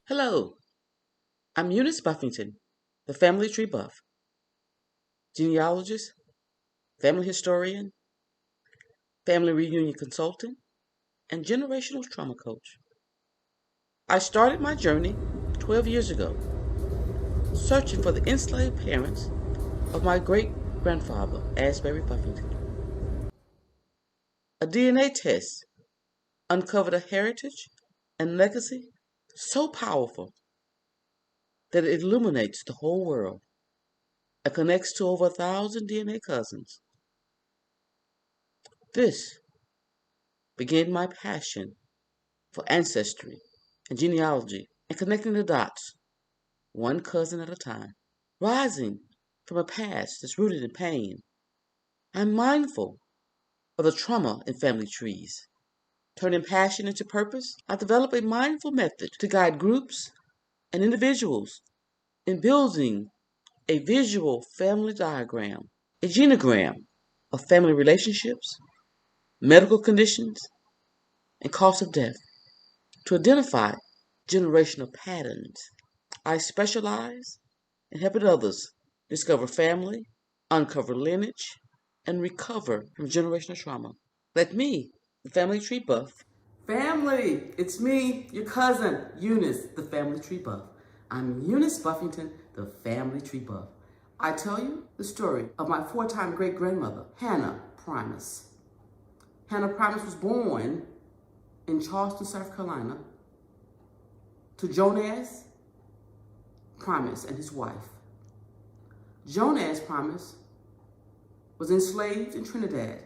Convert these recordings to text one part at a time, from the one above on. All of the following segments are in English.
Hello, I'm Eunice Buffington, the family tree buff, genealogist, family historian, family reunion consultant, and generational trauma coach. I started my journey 12 years ago, searching for the enslaved parents of my great grandfather, Asbury Buffington. A DNA test uncovered a heritage and legacy so powerful that it illuminates the whole world and connects to over 1,000 DNA cousins. This began my passion for ancestry and genealogy and connecting the dots, one cousin at a time. Rising from a past that's rooted in pain, I'm mindful of the trauma in family trees. Turning passion into purpose, I developed a mindful method to guide groups and individuals in building a visual family diagram, a genogram of family relationships, medical conditions, and cause of death to identify generational patterns. I specialize in helping others discover family, uncover lineage, and recover from generational trauma. Like me, the family tree buff. Family, it's me, your cousin, Eunice, the family tree buff. I'm Eunice Buffington, the family tree buff. I tell you the story of my four-time great-grandmother, Hannah Primus. Hannah Primus was born in Charleston, South Carolina, to Jonas Primus and his wife. Jonas Primus was enslaved in Trinidad.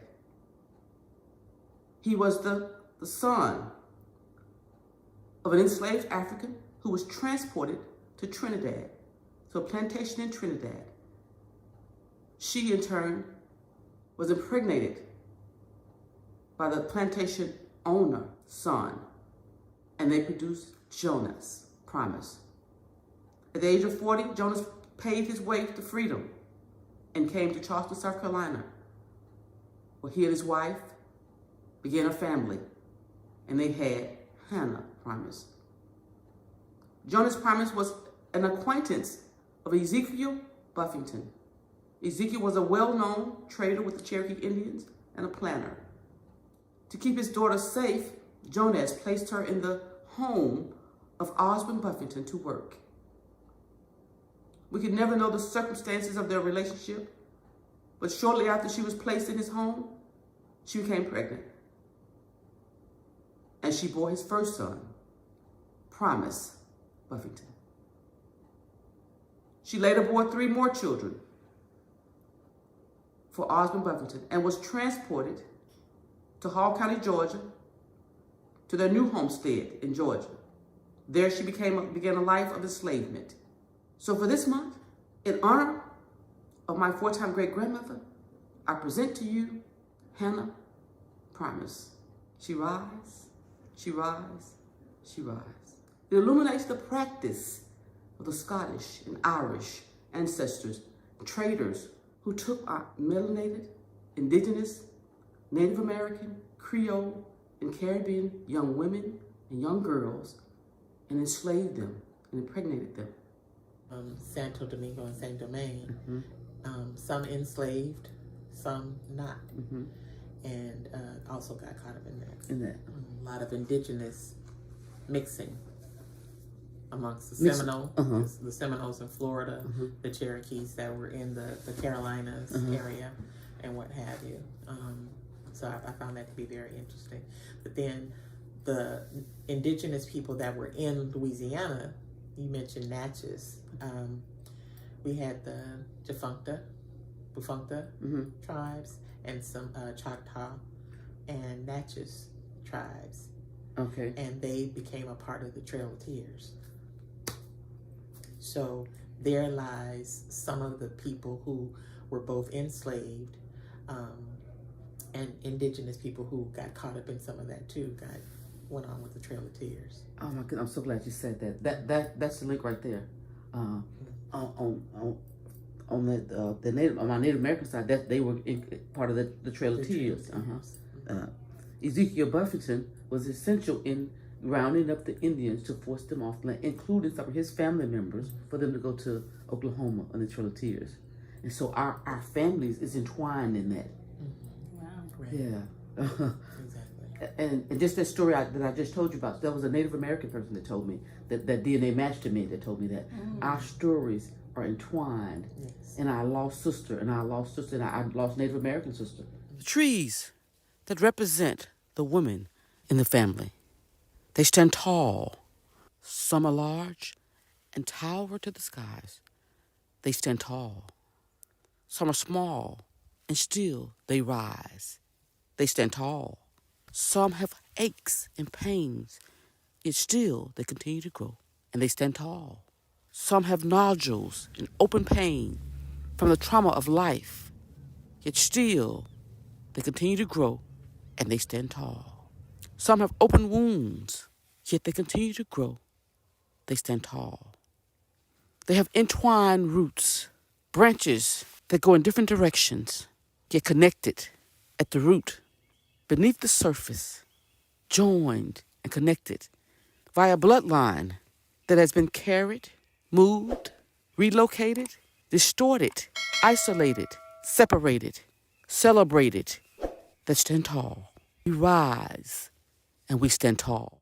He was the son of an enslaved African who was transported to Trinidad, to a plantation in Trinidad. She, in turn, was impregnated by the plantation owner's son, and they produced Jonas Primus. At the age of 40, Jonas paved his way to freedom and came to Charleston, South Carolina, where he and his wife began a family, and they had Hannah Primus. Jonas Primus was an acquaintance of Ezekiel Buffington. Ezekiel was a well-known trader with the Cherokee Indians and a planter. To keep his daughter safe, Jonas placed her in the home of Osmond Buffington to work. We could never know the circumstances of their relationship, but shortly after she was placed in his home, she became pregnant. And she bore his first son, Primus Buffington. She later bore 3 more children for Osmond Buffington and was transported to Hall County, Georgia, to their new homestead in Georgia. There she began a life of enslavement. So for this month, in honor of my four-time great-grandmother, I present to you Hannah Primus. She rise, she rise, she rise. It illuminates the practice of the Scottish and Irish ancestors, traders who took our melanated, indigenous, Native American, Creole, and Caribbean young women and young girls and enslaved them and impregnated them. Santo Domingo and Saint Domingue, some enslaved, some not, and also got caught up in that. A lot of indigenous mixing amongst the Seminoles, the Seminoles in Florida, the Cherokees that were in the Carolinas area, and what have you. So I found that to be very interesting. But then the indigenous people that were in Louisiana, you mentioned Natchez. We had the Bufunkta tribes and some Choctaw and Natchez tribes. Okay. And they became a part of the Trail of Tears. So there lies some of the people who were both enslaved and indigenous people who got caught up in some of that too, went on with the Trail of Tears. Oh my goodness, I'm so glad you said that. That's the link right there. On the Native, on my Native American side, that they were part of the Trail of Tears. Ezekiel Buffington was essential in rounding up the Indians to force them off land, including some of his family members, for them to go to Oklahoma on the Trail of Tears. And so our families is entwined in that. Wow. Right. Yeah. Exactly. And just that story that I just told you about, that was a Native American person that told me, that DNA matched to me, that told me that. Our stories are entwined. Yes. And I lost sister, and I lost sister, and I lost Native American sister. The trees that represent the women in the family, they stand tall. Some are large and tower to the skies. They stand tall. Some are small and still they rise. They stand tall. Some have aches and pains, yet still they continue to grow, and they stand tall. Some have nodules and open pain from the trauma of life, yet still they continue to grow, and they stand tall. Some have open wounds, yet they continue to grow. They stand tall. They have entwined roots, branches that go in different directions, yet connected at the root, beneath the surface, joined and connected via bloodline that has been carried, moved, relocated, distorted, isolated, separated, celebrated, that stand tall. We rise and we stand tall.